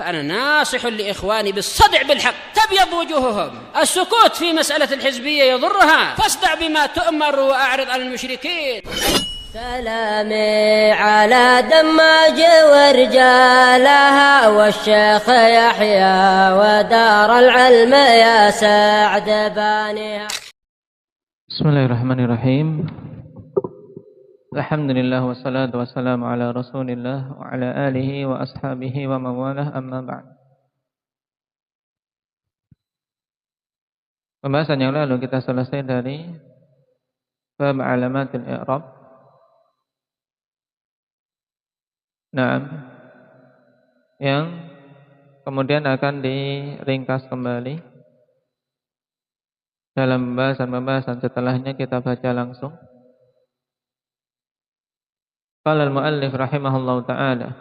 فأنا ناصح لإخواني بالصدع بالحق تبيض وجوههم. السكوت في مسألة الحزبية يضرها، فاصدع بما تؤمر وأعرض عن المشركين. سلامي على دماج ورجالها والشيخ يحيى ودار العلم يا سعد بانيها. Bismillahirrahmanirrahim. Alhamdulillah wassalatu wassalamu ala Rasulillah wa ala alihi wa ashabihi wa mawalah, amma ba'd. Pembahasan yang lalu kita selesai dari bab alamatul i'rab. Yang kemudian akan diringkas kembali dalam pembahasan setelahnya, kita baca langsung. Qala al-muallif rahimahullahu ta'ala,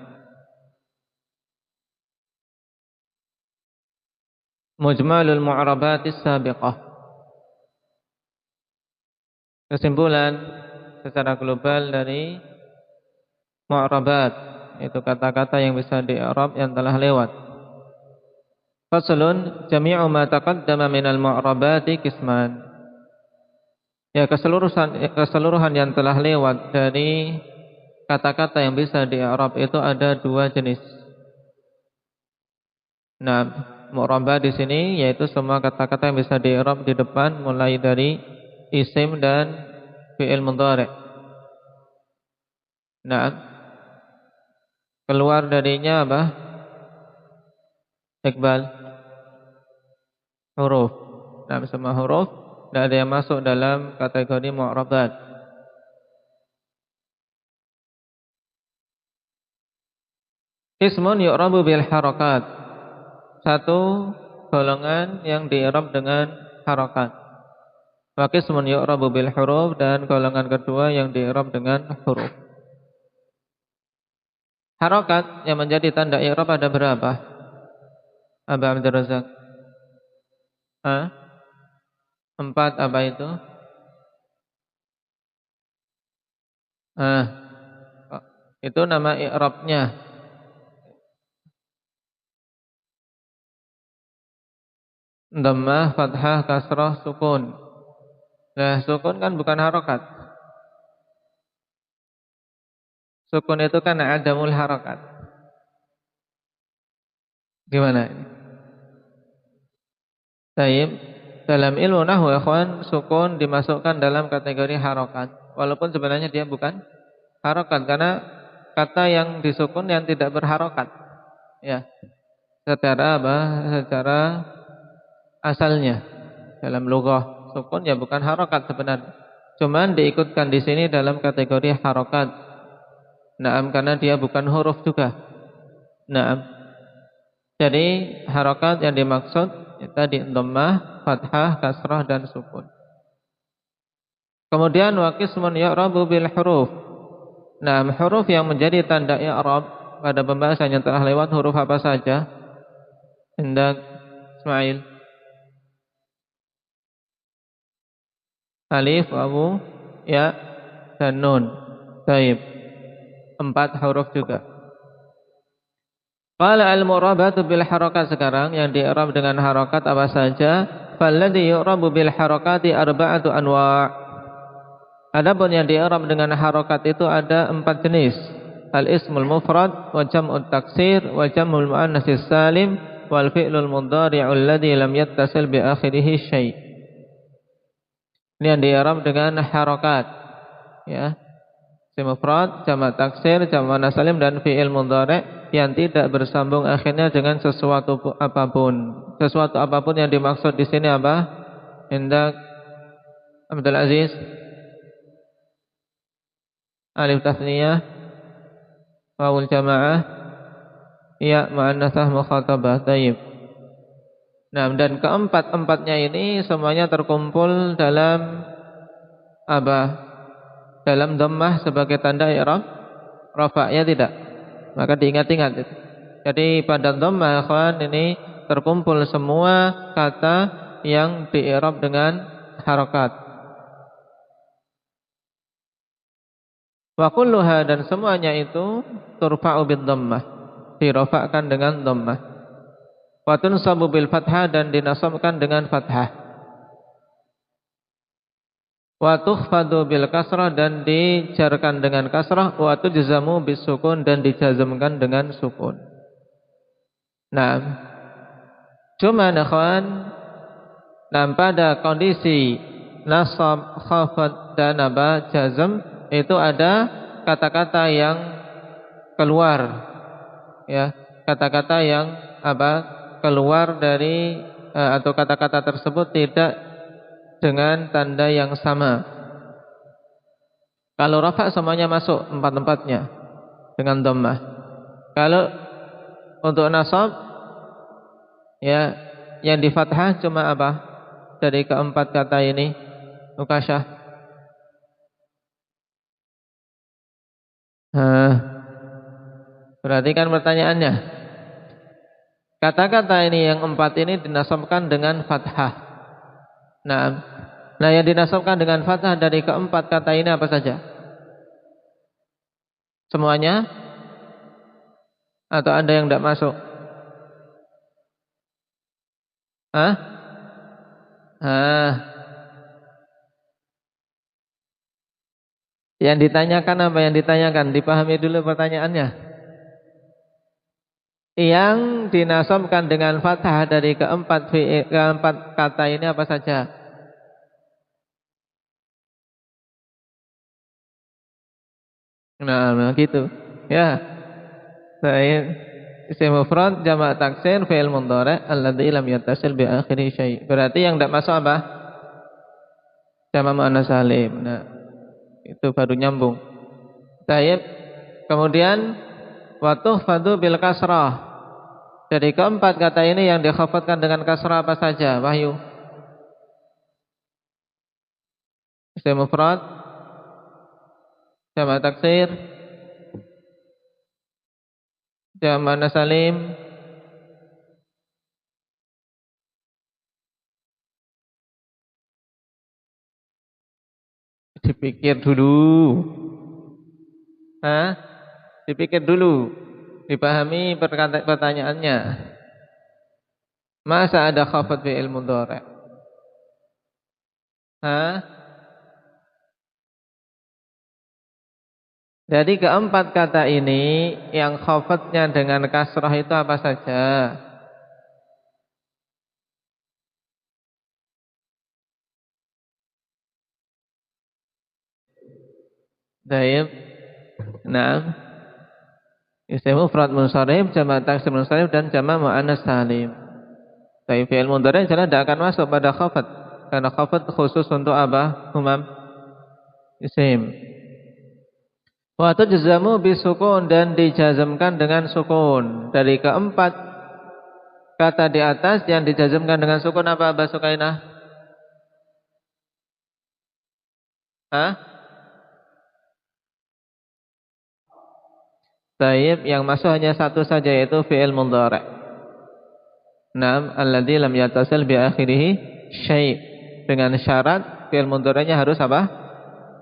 mujmalul mu'arabatis sabiqah. Kesimpulan secara global dari mu'arabat, itu kata-kata yang bisa di-i'rab yang telah lewat. Faslun, jami'u ma taqaddama minal mu'arabati qisman. Ya, keseluruhan yang telah lewat dari kata-kata yang bisa di-i'rab itu ada dua jenis. Nah, mu'arabah di sini yaitu semua kata-kata yang bisa di-i'rab di depan, mulai dari isim dan fi'il mudhari'. Nah, keluar darinya apa? Iqbal, huruf. Nah, semua huruf tidak ada yang masuk dalam kategori mu'arabat. Ismun yu'rabu bil harakat. Satu golongan yang di-i'rab dengan harakat. Wa qismun yu'rabu bil huruf, dan golongan kedua yang di-i'rab dengan huruf. Harakat yang menjadi tanda i'rab ada berapa? Aba Abdul Razak? 4 apa itu? Itu nama i'rabnya. Dhammah, fathah, kasrah, sukun. Nah, sukun kan bukan harokat. Sukun itu kan adamul harokat. Gimana ini? Taib, dalam ilmu nahwu ikhwan, sukun dimasukkan dalam kategori harokat, walaupun sebenarnya dia bukan harokat, karena kata yang disukun yang tidak berharokat. Ya, secara apa? Secara asalnya dalam lughah sukun ya bukan harokat sebenarnya, cuman diikutkan di sini dalam kategori harokat. Naam, karena dia bukan huruf juga. Naam, jadi harokat yang dimaksud ya, tadi dhammah, fathah, kasrah, dan sukun. Kemudian wa qismun yu'rabu bil huruf. Naam, huruf yang menjadi tanda i'rab pada pembahasan yang telah lewat, huruf apa saja? Hendak Ismail. Alif, wawu, ya, dan nun. Taib, 4 huruf juga. Qala al-mu'rabatu bil harakat. Sekarang yang di-i'rab dengan harakat apa saja? Falladhi yu'rabu bil harakati arba'atu anwa'. Adapun yang di-i'rab dengan harakat itu ada 4 jenis. Al-ismul mufrad, wa jam'ut taksir, wa jam'ul muannatsis salim, wal fi'lul mudhari'u alladhi lam yattasil bi akhirih syai'. Ini yang di-i'rab dengan harakat, ya. Isim mufrad, jamak taksir, jamak muannats salim, dan fi'il mudhari' yang tidak bersambung akhirnya dengan sesuatu apapun. Sesuatu apapun yang dimaksud di sini apa? Hendak Abdul Aziz. Alif tasniyah, wawul jamaah, ya muannatsah mukhatabah. Taib. Nah, dan keempat-empatnya ini semuanya terkumpul dalam apa? Dalam dhammah sebagai tanda i'rab rafa', ya tidak? Maka diingat-ingat itu. Jadi pada dhammah ikhwan ini terkumpul semua kata yang di-i'rab dengan harakat. Wa kulluha, dan semuanya itu turfa'u bid dhammah. dirofakkan dengan dhammah. Wa tunsabu bil fathah, dan dinasabkan dengan fathah. Wa tukhfadu bil kasrah, dan dijarkan dengan kasrah. Wa tujzamu bis sukun, dan dijazmkan dengan sukun. Nah, cuma ikhwan, pada kondisi nasab, khafad, dan jazm itu ada kata-kata yang keluar, ya, kata-kata yang keluar dari atau kata-kata tersebut tidak dengan tanda yang sama. Kalau rafa semuanya masuk empat-empatnya dengan dhammah. Kalau untuk nasab, ya, yang di fathah cuma dari keempat kata ini? Ukasyah. Perhatikan pertanyaannya. Kata-kata ini yang empat ini dinasabkan dengan fathah. Nah, yang dinasabkan dengan fathah dari keempat kata ini apa saja? Semuanya? Atau ada yang tidak masuk? Yang ditanyakan apa yang ditanyakan? Dipahami dulu pertanyaannya. Yang dinasabkan dengan fathah dari keempat kata ini apa saja? Nah, gitu. Ya. Baik. Isim mufrad, jamak taksir, fi'il mudhari' alladzi lam yattasil bi akhirih syai'. Berarti yang tidak masuk apa? Jamak muannats salim. Nah, itu baru nyambung. Baik. Kemudian wa tuhfadu bil kasrah. Dari keempat kata ini yang dikhafadkan dengan kasrah apa saja? Wahyu. Isim mufrad, jamak taksir, jamak muannats salim, dipikir dulu. Dipikir dulu. Dipahami pertanyaannya. Masa ada khafad fi'il mudhari'? Jadi keempat kata ini yang khafadnya dengan kasrah itu apa saja? Baik. Nah, isim mufrad munsharif, jamak taksir munsharif, dan jamak muannats salim. Tapi fi'il mudhari' jelas tidak akan masuk pada khafad, karena khafad khusus untuk humam isim. Wa tujzamu bisukun, dan dijazmkan dengan sukun. Dari keempat kata di atas yang dijazmkan dengan sukun apa Sukainah? Baik, yang masuk hanya satu saja, yaitu fi'il mudhari'. Naam, alladzi lam yattasil bi akhirih syai'. Dengan syarat fi'il mudhari'nya harus apa?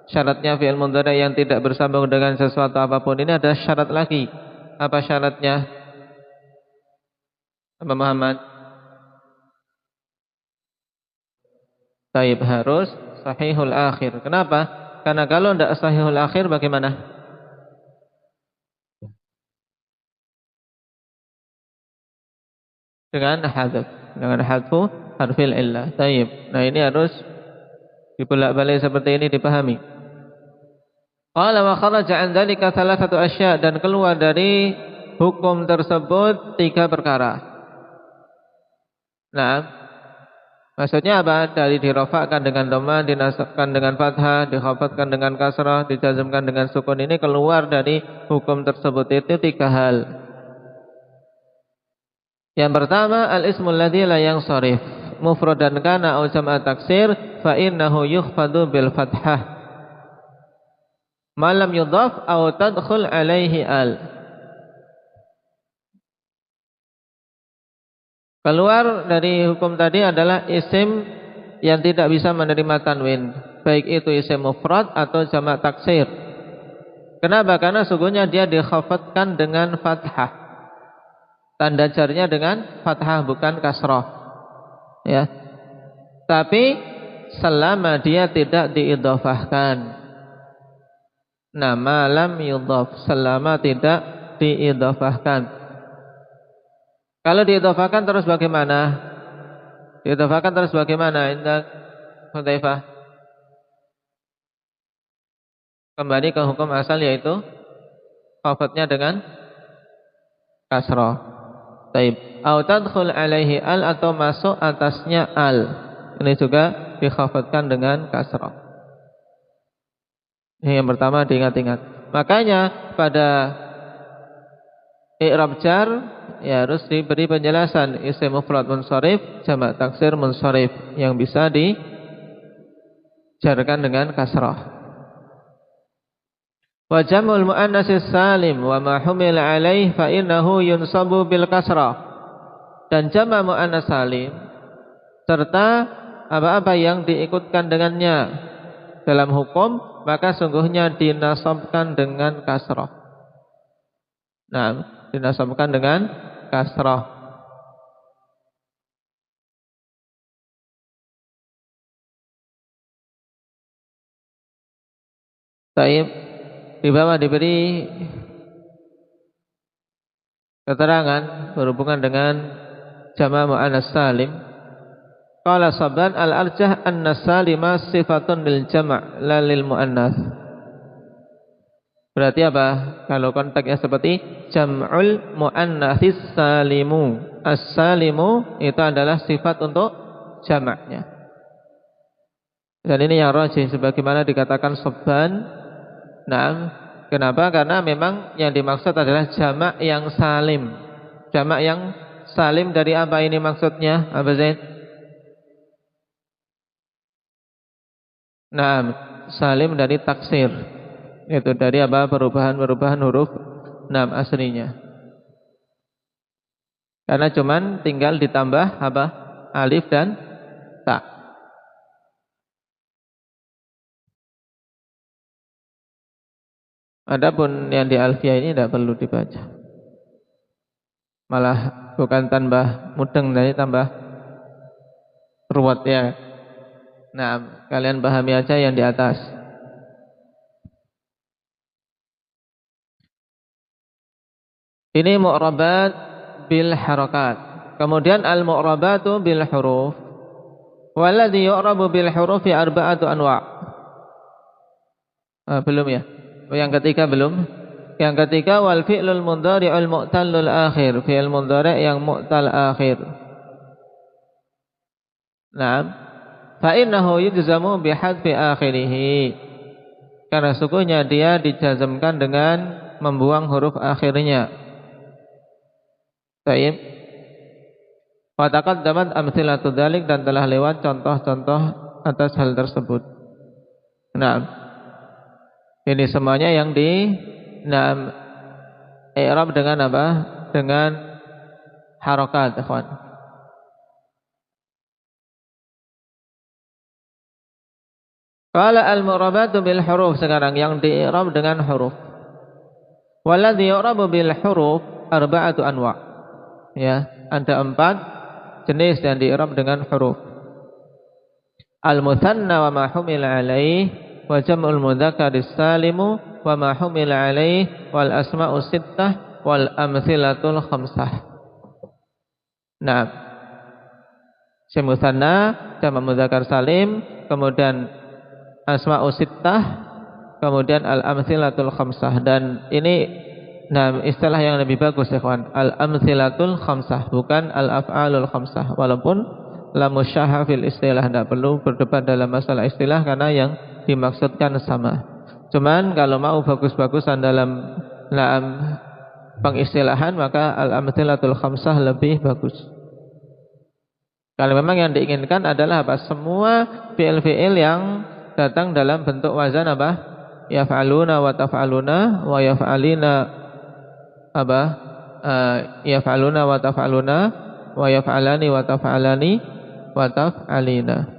Syaratnya fi'il mudhari' yang tidak bersambung dengan sesuatu apapun ini ada syarat lagi. Apa syaratnya? Apa Muhammad? Baik, harus sahihul akhir. Kenapa? Karena kalau tidak sahihul akhir bagaimana? Dengan hadfu harfil illah. Baik. Nah, ini harus dibolak-balik seperti ini, dipahami. Qala wa kharaja an dzalika thalathatu asya', dan keluar dari hukum tersebut 3 perkara. Nah, maksudnya apa? Dari dirofakkan dengan dhammah, dinasabkan dengan fathah, dikhafadkan dengan kasrah, dijazmkan dengan sukun, ini keluar dari hukum tersebut itu 3 hal. Yang pertama, al-ismul ladzi la yansharif, mufradan kana aw jam'a taksir, fa innahu yukhfadu bil fathah ma lam yudhaf aw tadkhul alaihi al. Keluar dari hukum tadi adalah isim yang tidak bisa menerima tanwin, baik itu isim mufrad atau jamak taksir. Kenapa? Karena sungguhnya dia dikhafadkan dengan fathah. Tanda jarnya dengan fathah bukan kasrah. Ya. Tapi selama dia tidak diidhofahkan. Nama lam yudhaf, selama tidak diidhofahkan. Kalau diidhofahkan terus bagaimana? Diidhofahkan terus bagaimana? Indah Hudzaifah. Kembali ke hukum asal yaitu khafadnya dengan kasrah. Taib. Au tadkhul alaihi al, atau masuk atasnya al. Ini juga dikhafadkan dengan kasrah. Ini yang pertama diingat-ingat. Makanya pada i'rab jar ya harus diberi penjelasan isim mufrad munsharif, jamak taksir munsharif yang bisa dijarkan dengan kasrah. Wa jam'ul muannatsis salim wa ma humila alaih fa innahu yunsabu bil kasrah. Dan jamak muannats salim serta apa-apa yang diikutkan dengannya dalam hukum maka sungguhnya dinasabkan dengan kasrah. Nah, dinasabkan dengan kasrah. Taib. Di bawah diberi keterangan berhubungan dengan jamak muannats salim. Qala Sabban al-arjah anna salima sifatun lil jama' la lil muannats. Berarti apa? Kalau konteksnya seperti jam'ul muannatsis salimu. As-salimu itu adalah sifat untuk jamaknya. Dan ini yang rajih sebagaimana dikatakan Sabban. Nah, kenapa? Karena memang yang dimaksud adalah jamak yang salim. Jamak yang salim dari apa ini maksudnya? Apa Zaid? Nah, salim dari taksir. Itu dari apa? Perubahan huruf aslinya. Karena cuman tinggal ditambah apa? Alif dan ta. Adapun yang di Alfiyah ini tidak perlu dibaca. Malah bukan tambah mudeng, tapi tambah ruwet ya. Nah, kalian pahami aja yang di atas. Ini mu'rabat bil harakat. Kemudian al-mu'rabatu bil huruf. Walladhi yu'rabu bil hurufi arba'atu anwa'. Belum ya? Yang ketiga belum. Yang ketiga wal fi'lul mudhari'ul mu'tallul akhir, fi'il mudhari' yang mu'tal akhir. Naam. Fa innahu yujzamu bi hadfi akhirih. Karena sungguhnya dia dijazmkan dengan membuang huruf akhirnya. Baik. Wa taqaddamat amtsilatu dzalik, dan telah lewat contoh-contoh atas hal tersebut. Naam. Ini semuanya yang di i'rab dengan apa? Dengan harakat, ikhwan. Qala al-mu'rabatu bil huruf, sekarang yang di i'rab dengan huruf. Walladhi yu'rabu bil huruf arba'atu anwa'. Ya, ada 4 jenis yang di i'rab dengan huruf. Al-mutsanna wa ma humila alaih, wa jam'ul mudzakkaris salimu wa ma humila alaih, wal asma'u sittah wal amtsilatul khamsah. Nah, isim mutsanna, jamak mudzakkar salim, kemudian asma'u sittah, kemudian al amtsilatul khamsah. Dan ini istilah yang lebih bagus ya kawan, al amtsilatul khamsah, bukan al af'alul khamsah. Walaupun la musyahha fil istilah, tidak perlu berdebat dalam masalah istilah karena yang dimaksudkan sama. Cuman kalau mau bagus-bagusan dalam pengistilahan maka al-amtsilatul khamsah lebih bagus. Kalau memang yang diinginkan adalah apa? Semua fi'il-fi'il yang datang dalam bentuk wazan apa? Yaf'aluna wa taf'aluna wa yaf'alina apa? Yaf'aluna wa taf'aluna wa yaf'alani wa taf'alani wa taf'alina.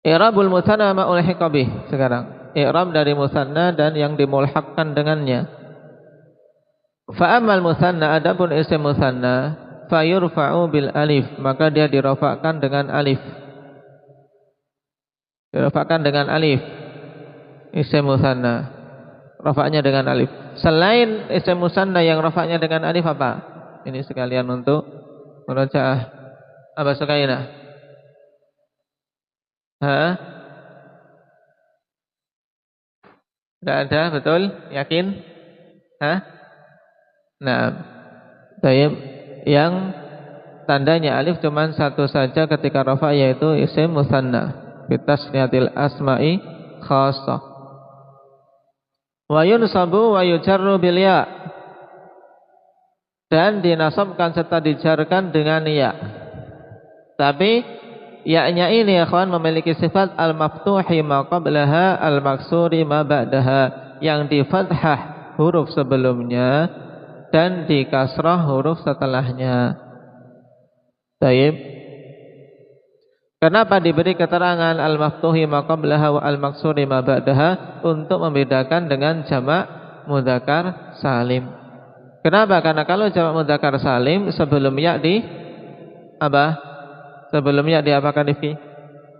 I'rabul mutsanna ma ulhiqa bih sekarang. i'rab dari musanna dan yang dimulhaqkan dengannya. Fa ammal musanna, adapun isim musanna, fayurfa'u bil alif, maka dia dirafa'kan dengan alif. Dirafa'kan dengan alif. Isim musanna, rafa'nya dengan alif. Selain isim musanna yang rafa'nya dengan alif apa? Ini sekalian untuk murajaah. Apa Sukainah? Tidak ada, betul? Yakin? Nah, baik. Yang tandanya alif cuma satu saja ketika rafa, yaitu isim musanna bitasniyatil asma'i khassah. Wa yunsabu wa yujarru bil ya, dan dinasabkan serta dijarkan dengan ya. Tapi ya-nya ini ya kawan memiliki sifat al-maftuhi ma qablaha al-maksuri ma ba'daha, yang di fathah huruf sebelumnya dan di kasrah huruf setelahnya. Baik. Kenapa diberi keterangan al-maftuhi ma qablaha wa al-maksuri ma ba'daha? Untuk membedakan dengan jamak mudzakkar salim. Kenapa? Karena kalau jamak mudzakkar salim sebelum ya di apa? Sebelumnya diapakan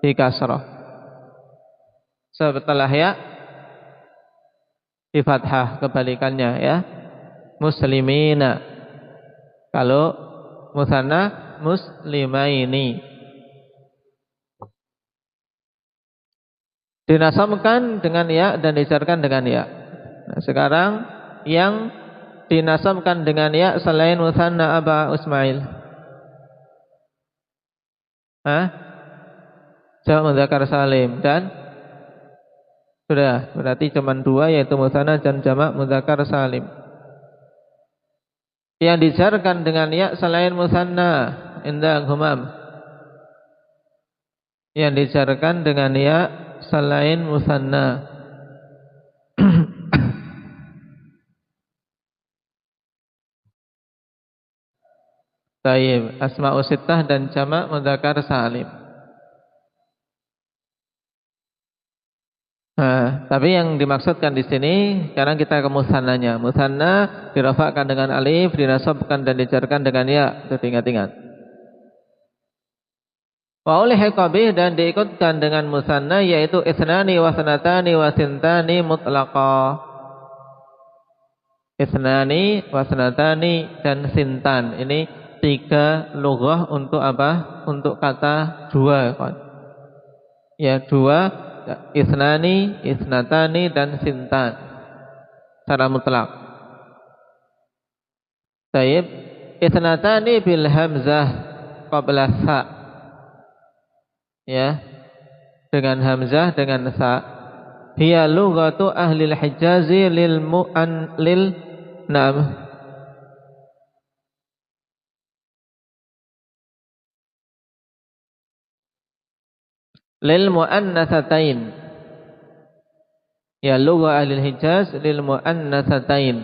di kasrah. Setelah ya di fathah, kebalikannya ya. Muslimina. Kalau musanna muslimaini. Dinasabkan dengan ya dan dijarkan dengan ya. Nah, sekarang yang dinasabkan dengan ya selain musanna apa Ismail? Jamak mudzakkar salim, dan sudah berarti cuma dua, yaitu musanna dan jamak mudzakkar salim. Yang dijarkan dengan ya selain musanna indah humam. Yang dijarkan dengan ya selain musanna. Taib, asma'u sittah dan jamak mudzakkar salim. Nah, tapi yang dimaksudkan di sini sekarang kita ke musannanya. Musanna dirafa'kan dengan alif, dinasabkan dan dijarkan dengan ya. Itu ingat-ingat. Wa ulhiqa bih, dan diikutkan dengan musanna, yaitu isnani wa sanatani wa sintani mutlaqa. Isnani wa sanatani dan sintan. Ini tiga lughah untuk apa? Untuk kata dua, kan? Ya, dua, isnani, isnatani dan sintan secara mutlak. Baik, isnatani bil hamzah qabla sa. Ya, dengan hamzah dengan sa. Hiya lughatu ahli al-Hijazi lil lil muannatsatain. Ya, lugha ahli Hijaz lil muannatsatain.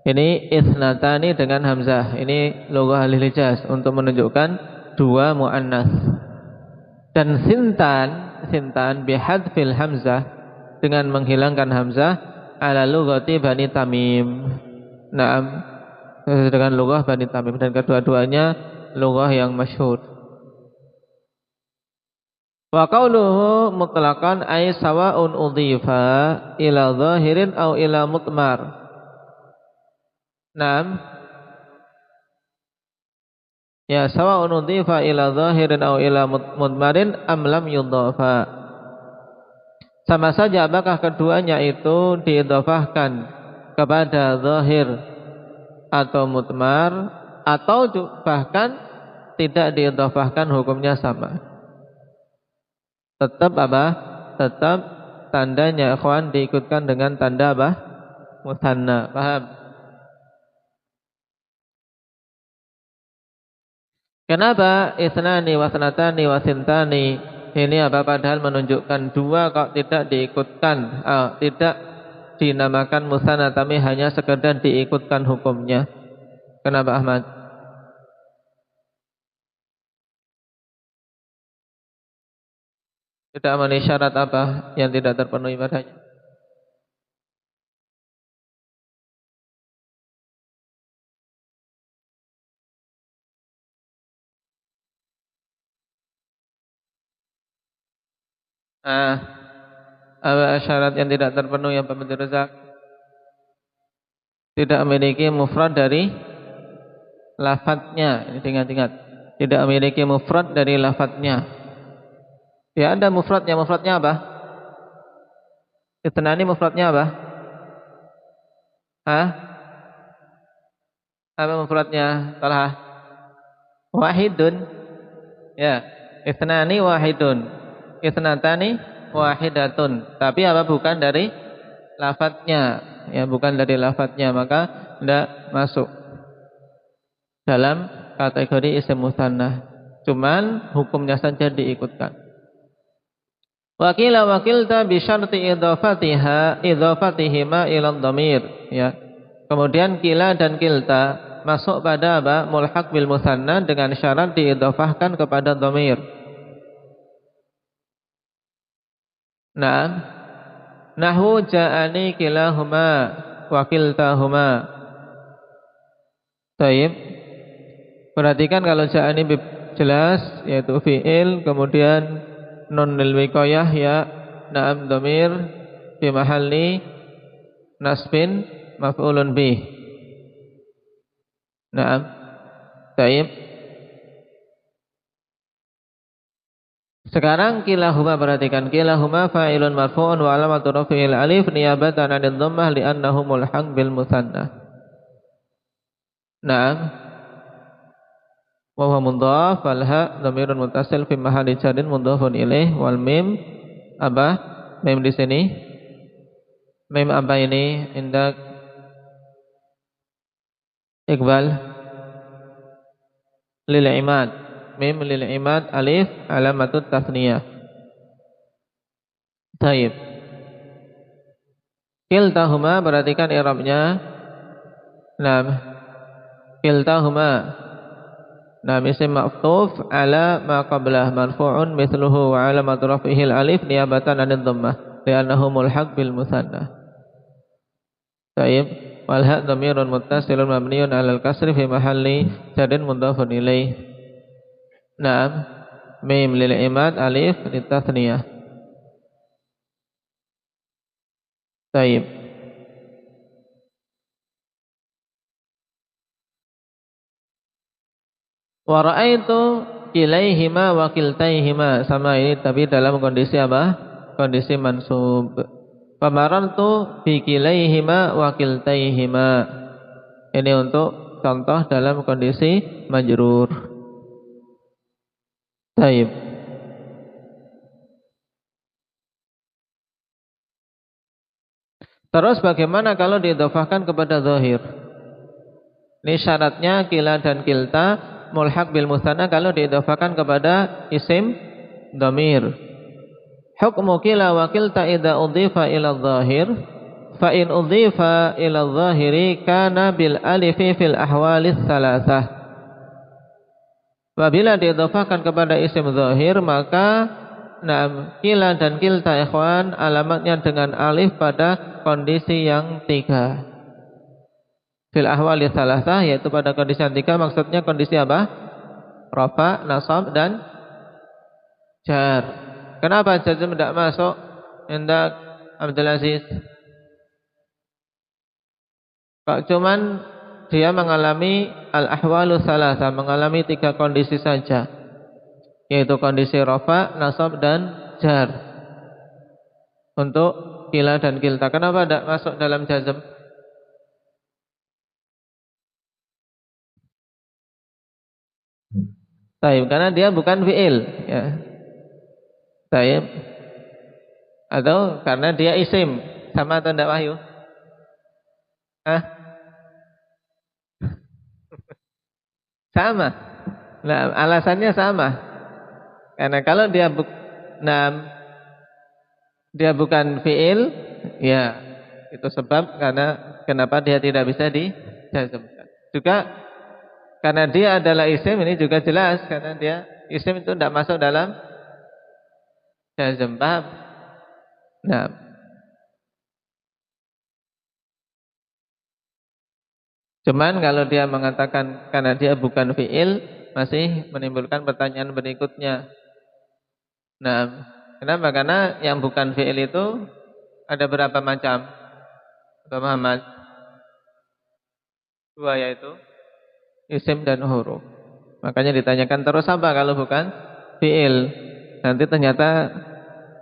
Ini isnatani dengan hamzah. Ini lugha ahli Hijaz untuk menunjukkan dua muannats. Dan sintan bihadfil hamzah, dengan menghilangkan hamzah, ala lughati Bani Tamim. Naam, dengan lughah Bani Tamim, dan kedua-duanya lughah yang masyhur. Wa qauluhu mutlaqan ay sawa'un udhifa ila zahirin aw ila mutmar. Naam. Ya, sawa'un udhifa ila zahirin aw ila mutmarin am lam yudhafa. Sama saja apakah keduanya itu diidhafahkan kepada zahir atau mutmar, atau bahkan tidak diidhafahkan, hukumnya sama. Tetap apa? Tetap tandanya ikhwan diikutkan dengan tanda apa? Musanna. Paham? Kenapa isnani wa sanatani wa sintani? Ini apa? Padahal menunjukkan dua kok tidak diikutkan, tidak dinamakan musanna, tapi hanya sekedar diikutkan hukumnya. Kenapa Ahmad? Tidak memenuhi syarat apa yang tidak terpenuhi padanya? Apa syarat yang tidak terpenuhi apa Abdul Razak? Tidak memiliki mufrad dari lafadznya. Ini ingat-ingat. Tidak memiliki mufrad dari lafadznya. Ya ada mufradnya. Mufradnya apa? Itnani mufradnya apa? Apa mufradnya? Talha? Wahidun. Ya. Itnani wahidun. Itnatani wahidatun. Tapi apa bukan dari lafadznya? Ya, bukan dari lafadznya, maka tidak masuk dalam kategori isim mutsanna. Cuman hukumnya saja diikutkan. Wakila wakilta bi syarti idzafatihima ila dhamir, ya. Kemudian kila dan kilta masuk pada apa? Mulhaq bil mutsanna dengan syarat diidhafahkan kepada dhamir. Nah, nahwu ja'ani kilahuma wa kiltahuma. Baik. Perhatikan kalau ja'ani jelas yaitu fi'il, kemudian nun lil wiqayah ya, na'am dhamir fi mahalli nasbin maf'ulun bih. Na'am. Baik. Sekarang kilahuma, perhatikan kilahuma fa'ilun marfu'un wa alamatu rafi'il alif niyabatan 'anil dhammah li'annahu mulhaq bil mutsanna. Naam. Wa huwa mudhaf wal ha dhamirun muttasil fi mahalli jarrin mudhafun ilaih wal mim apa? Mim di sini. Mim apa ini? Indak Iqbal lil imad. Mim lil imad alif alamatut tasniyah. Baik. Kiltahuma, perhatikan i'rabnya. Naam. Kiltahuma. Naam isim ma'tuf ala ma qablah marfu'un mithluhu wa alamatu raf'ihil alif niyabatan 'anil dhammah li'annahu mulhaq bil mutsanna. Baik. Wal ha dhamirun muttasilun mabniun 'alal kasri fi mahalli jarrin mudhafun ilaih. Naam, mim lil imad alif litathniyah. Baik. Wa ra'aitu kilaihima wa kiltaihima, sama ini tapi dalam kondisi apa? Kondisi mansub. Famarartu bi kilaihima wa kiltaihima. Ini untuk contoh dalam kondisi majrur. Baik. Terus bagaimana kalau diidhafahkan kepada zahir? Ini syaratnya kila dan kilta mulhaq bil mutsanna kalau diidhafahkan kepada isim dhamir. Hukmu kila wa kilta idza udhifa ila zahir fa in udhifa ila zahiri kana bil alifi fil ahwalis salasah. Apabila diidhafahkan kepada isim zahir maka na'am kila dan kilta ikhwan alamatnya dengan alif pada kondisi yang 3. Fil ahwali salasah, yaitu pada kondisi yang 3, maksudnya kondisi apa? Rafa, nasab dan jar. Kenapa jazm tidak masuk? Hendak Abdul Aziz. Kok cuman dia mengalami al-ahwalu salasah, mengalami 3 kondisi saja, yaitu kondisi rafa, nasab dan jar. Untuk kila dan kilta, kenapa tidak masuk dalam jazm? Taib, karena dia bukan fi'il, ya. Taib. Atau karena dia isim, sama atau tidak Wahyu? Sama. Nah, alasannya sama. Karena kalau dia dia bukan fi'il, ya itu sebab karena kenapa dia tidak bisa dijazmkan. Juga karena dia adalah isim, ini juga jelas karena dia isim itu tidak masuk dalam jazm, paham? Nah, cuman kalau dia mengatakan karena dia bukan fi'il, masih menimbulkan pertanyaan berikutnya. Nah, kenapa? Karena yang bukan fi'il itu ada berapa macam? Pak Muhammad? 2, yaitu isim dan huruf. Makanya ditanyakan terus apa kalau bukan fi'il. Nanti ternyata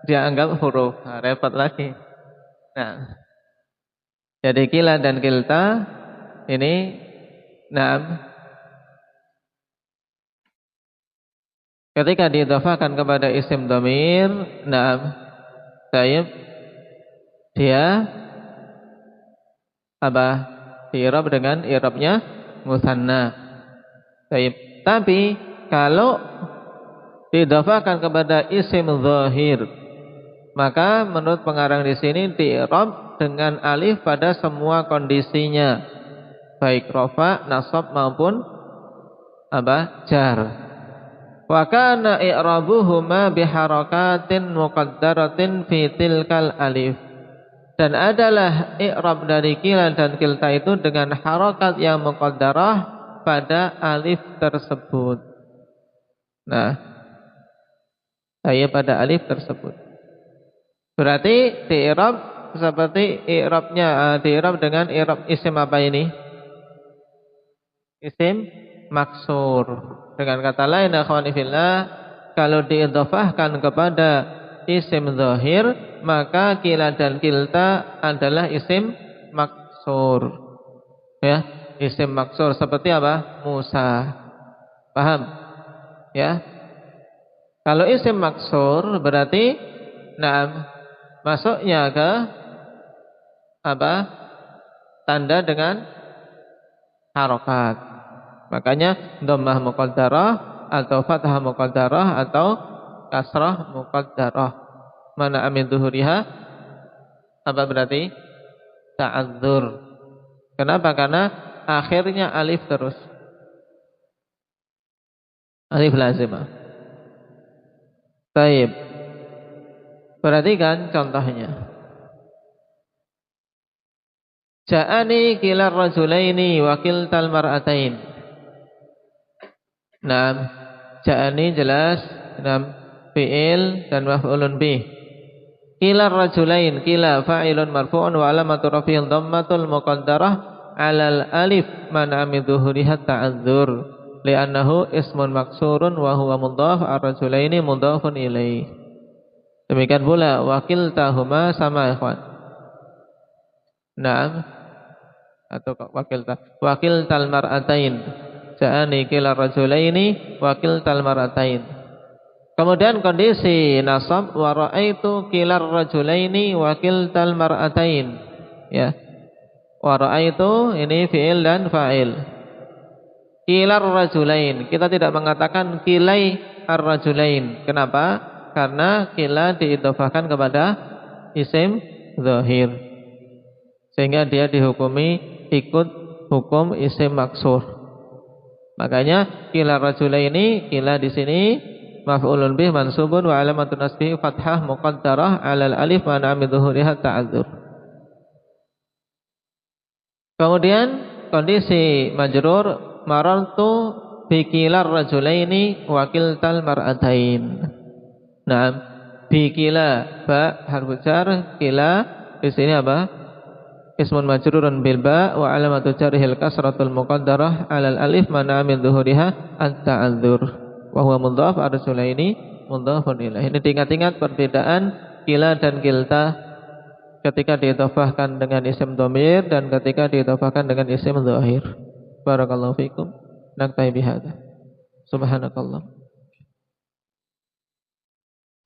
dia anggap huruf. Nah, repot lagi. Nah, jadi kila dan kilta ini ketika diidhafahkan kepada isim dhamir, taib, dia apa? I'rab dengan i'rabnya musanna. Taib. Tapi kalau diidhafahkan kepada isim zahir, maka menurut pengarang di sini di'rab dengan alif pada semua kondisinya, baik rafa, nasab maupun jar. Wa kana i'rabuhuma biharakatin muqaddaratin fi tilkal alif. Dan adalah i'rab dari kila dan kilta itu dengan harakat yang muqaddarah pada alif tersebut. Nah, pada alif tersebut. Berarti di'rab seperti i'rabnya di'rab dengan i'rab isim apa ini? Isim maksur. Dengan kata lain, akhwani fillah, kalau diidhafahkan kepada isim zahir, maka kila dan kilta adalah isim maksur. Ya, isim maksur seperti apa? Musa. Paham? Ya. Kalau isim maksur berarti masuknya ke apa? Tanda dengan harokat. Makanya dhammah muqaddarah atau fathah muqaddarah atau kasrah muqaddarah. Mana amin zuhuriha? Apa berarti? Ta'adzur. Kenapa? Karena akhirnya alif terus. Alif lazimah. Taib. Perhatikan contohnya. Ja'ani kilar rajulaini wa kiltal mar'atain. Ja'ani jelas fi'il dan maf'ulun bih. Kilar rajulain, kila fa'ilun marfu'un wa alamatu rafi'il dhammatul muqaddarah 'alal alif mana min dhuhuriha ta'adzur li'annahu ismun maksurun wa huwa mudhaf ar-rajulaini mudhafun ilaih. Demikian pula wakiltahuma sama ikhwan. Atau wakiltal mar'atain. Ja'ani kilar rajulaini wakiltal mar'atain. Kemudian kondisi nasab wa ra'aitu kilar rajulaini wakiltal mar'atain. Ya. Wa ra'aitu ini fi'il dan fa'il. Kilar rajulain, kita tidak mengatakan kilai ar-rajulain. Kenapa? Karena kila diidhafahkan kepada isim zahir, sehingga dia dihukumi ikut hukum isim maksur. Makanya kila rajulaini, kila di sini maf'ulun bih mansubun wa alamatun nasbihi fathah muqaddarah 'alal alif wa min dhuhuriha ta'adzur. Kemudian kondisi majrur marartu bi kilar rajulaini wa kiltal mar'atain. Bi kila ba harfu jar, kila di sini apa? Ismun majrurun bil ba wa alamatu jarhil kasratul muqaddarah 'alal alif mana min dhuhuriha at-ta'adzur wa huwa mudhaf ar-rajulaini mudhafun ilaih. Ini diingat-ingat perbedaan kila dan kilta ketika diidhafahkan dengan isim dhamir dan ketika diidhafahkan dengan isim zahir. Barakallahu fikum. Naktafi bihadza. Subhanakallah.